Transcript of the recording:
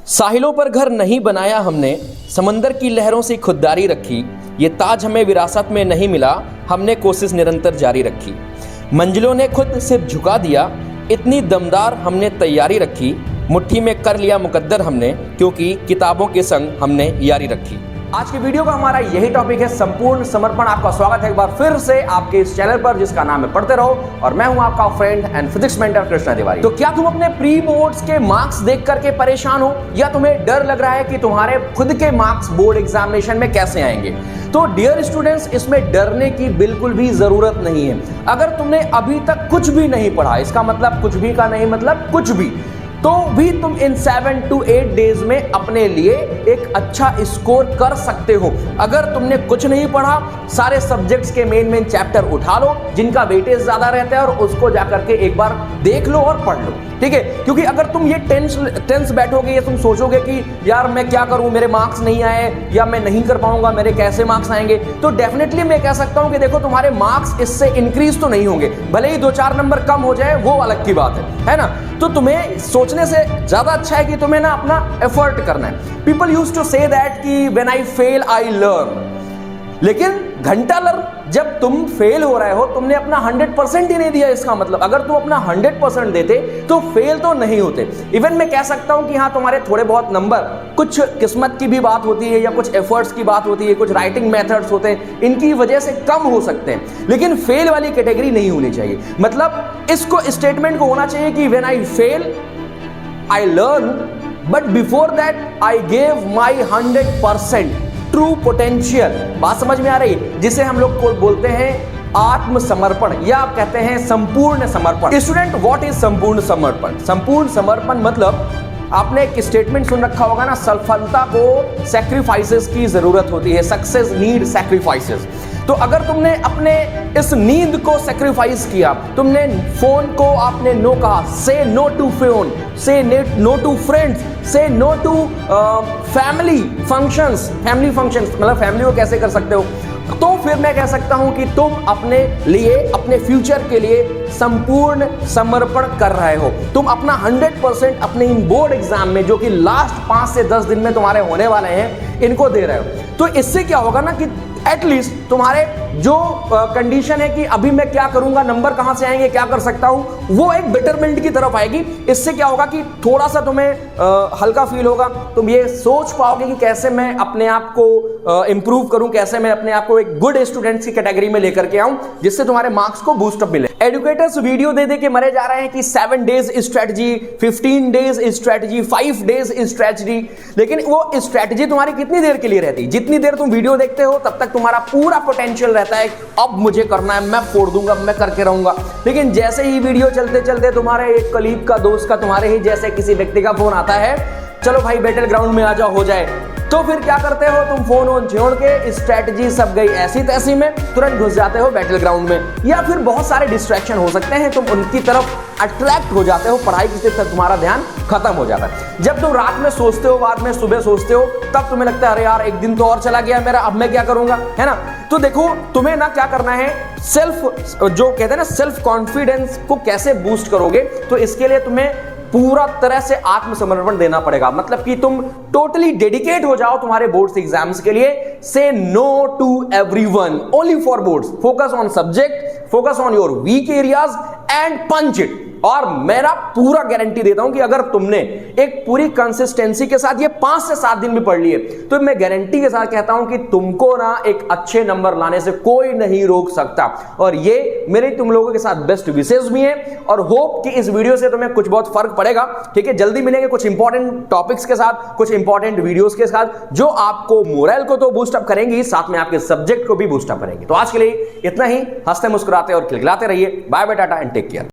साहिलों पर घर नहीं बनाया हमने, समंदर की लहरों से खुददारी रखी। ये ताज हमें विरासत में नहीं मिला, हमने कोशिश निरंतर जारी रखी। मंजिलों ने खुद सिर झुका दिया, इतनी दमदार हमने तैयारी रखी। मुट्ठी में कर लिया मुकद्दर हमने, क्योंकि किताबों के संग हमने यारी रखी। आज की वीडियो का हमारा यही टॉपिक है, संपूर्ण समर्पण। आपका स्वागत है एक बार फिर से आपके इस चैनल पर जिसका नाम है पढ़ते रहो, और मैं हूं आपका friend and physics mentor Krishna Tiwari. तो क्या तुम अपने प्री बोर्ड्स के मार्क्स देख करके परेशान हो, या तुम्हें डर लग रहा है कि तुम्हारे खुद के मार्क्स बोर्ड एग्जामिनेशन में कैसे आएंगे? तो डियर स्टूडेंट्स, इसमें डरने की बिल्कुल भी जरूरत नहीं है। अगर तुमने अभी तक कुछ भी नहीं पढ़ा, इसका मतलब कुछ भी का नहीं मतलब कुछ भी, तो भी तुम इन 7 to 8 डेज में अपने लिए एक अच्छा स्कोर कर सकते हो। अगर तुमने कुछ नहीं पढ़ा, सारे सब्जेक्ट्स के मेन चैप्टर उठा लो जिनका वेटेज ज्यादा रहता है, और उसको जाकर के एक बार देख लो और पढ़ लो, ठीक है? क्योंकि अगर तुम ये टेंस बैठोगे, या तुम सोचोगे कि यार मैं क्या करूं, मेरे मार्क्स नहीं आए, या मैं नहीं कर पाऊंगा, मेरे कैसे मार्क्स आएंगे, तो डेफिनेटली मैं कह सकता हूं कि देखो, तुम्हारे मार्क्स इससे इंक्रीज तो नहीं होंगे। भले ही 2-4 नंबर कम हो जाए, वो अलग की बात है ना? तो तुम्हें सोचने से ज्यादा अच्छा है कि तुम्हें ना अपना एफर्ट करना है। People used to say that कि when I fail I learn, लेकिन घंटा लर्न, जब तुम फेल हो रहे हो, तुमने अपना 100% ही नहीं दिया। इसका मतलब अगर तुम अपना 100% देते तो फेल तो नहीं होते। इवन मैं कह सकता हूं कि हाँ, तुम्हारे थोड़े बहुत नंबर कुछ किस्मत की भी बात होती है, या कुछ एफर्ट्स की बात होती है, कुछ राइटिंग मेथड्स होते हैं, इनकी वजह से कम हो सकते हैं, लेकिन फेल वाली कैटेगरी नहीं होनी चाहिए। मतलब इसको स्टेटमेंट को होना चाहिए कि when I fail I learn, but before that I gave my 100% true potential. बात समझ में आ रही है? जिसे हम लोग को बोलते हैं आत्मसमर्पण, या आप कहते हैं संपूर्ण समर्पण। स्टूडेंट, व्हाट इज संपूर्ण समर्पण? संपूर्ण समर्पण मतलब आपने एक स्टेटमेंट सुन रखा होगा ना, सफलता को सैक्रिफाइसेस की जरूरत होती है, सक्सेस नीड सैक्रिफाइसेस। तो अगर तुमने अपने इस नींद को सैक्रिफाइस किया, तुमने फोन को आपने नो कहा, से नो टू फोन, से नो टू फ्रेंड्स, से नो टू फैमिली फंक्शंस मतलब फैमिली को कैसे कर सकते हो, तो फिर मैं कह सकता हूं कि तुम अपने लिए, अपने फ्यूचर के लिए संपूर्ण समर्पण कर रहे हो। तुम अपना 100% अपने इन बोर्ड एग्जाम में, जो कि लास्ट 5 से 10 दिन में तुम्हारे होने वाले हैं, इनको दे रहे हो। तो इससे क्या होगा ना कि एटलीस्ट तुम्हारे जो कंडीशन है कि अभी मैं क्या करूंगा, नंबर कहां से आएंगे, क्या कर सकता हूं, वो एक बेटरमेंट की तरफ आएगी। इससे क्या होगा कि थोड़ा सा तुम्हें हल्का फील होगा। तुम ये सोच पाओगे कि कैसे मैं अपने आप को इंप्रूव करूं, कैसे मैं अपने आप को एक गुड स्टूडेंट्स की कैटेगरी में लेकर के आऊं, जिससे तुम्हारे मार्क्स को बूस्टअप मिले। एडुकेटर्स वीडियो दे दे के मरे जा रहे हैं कि 7 days strategy, 15 days strategy, 5 days strategy, लेकिन वो स्ट्रेटजी तुम्हारी कितनी देर के लिए रहती है? जितनी देर तुम वीडियो देखते हो तब तक तुम्हारा पूरा पोटेंशियल रहता है, अब मुझे करना है, मैं फोड़ दूंगा, मैं करके रहूंगा। लेकिन जैसे ही वीडियो चलते चलते तुम्हारे एक कलीग का, दोस्त का, तुम्हारे ही जैसे किसी व्यक्ति का फोन आता है, चलो भाई बैटल ग्राउंड में आ जाओ, हो जाए, तो फिर क्या करते हो तुम? फोन ऑन छोड़ के स्ट्रेटजी सब गई ऐसी तैसी में, तुरंत घुस जाते हो बैटल ग्राउंड में। या फिर बहुत सारे डिस्ट्रैक्शन हो सकते हैं, तुम उनकी तरफ अट्रैक्ट हो जाते हो, पढ़ाई की तरफ तुम्हारा ध्यान खत्म हो जाता है। जब तुम रात में सोचते हो, बाद में सुबह सोचते हो, तब तुम्हें लगता है अरे यार, एक दिन तो और चला गया मेरा, अब मैं क्या करूंगा, है ना? तो देखो, तुम्हें ना क्या करना है, सेल्फ, जो कहते हैं ना, सेल्फ कॉन्फिडेंस को कैसे बूस्ट करोगे, तो इसके लिए तुम्हें पूरा तरह से आत्मसमर्पण देना पड़ेगा। मतलब कि तुम टोटली डेडिकेट हो जाओ तुम्हारे बोर्ड्स एग्जाम्स के लिए। Say no to everyone, only for boards, focus on subject, focus on your weak areas and punch it. और मेरा पूरा गारंटी देता हूं कि अगर तुमने एक पूरी कंसिस्टेंसी के साथ ये 5 से 7 दिन भी पढ़ लिए, तो मैं गारंटी के साथ कहता हूं कि तुमको ना एक अच्छे नंबर लाने से कोई नहीं रोक सकता। और ये मेरे तुम लोगों के साथ बेस्ट विशेष भी हैं, और होप कि इस वीडियो से तुम्हें कुछ बहुत फर्क पड़ेगा। ठीक है, जल्दी मिलेंगे कुछ इंपॉर्टेंट टॉपिक्स के साथ, कुछ इंपॉर्टेंट वीडियोस के साथ, जो आपको मोरल को तो बूस्टअप करेंगी, साथ में आपके सब्जेक्ट को भी बूस्टअप करेंगे। तो आज के लिए इतना ही। हंसते मुस्कुराते और खिलखिलाते रहिए। Bye bye, tata and take care.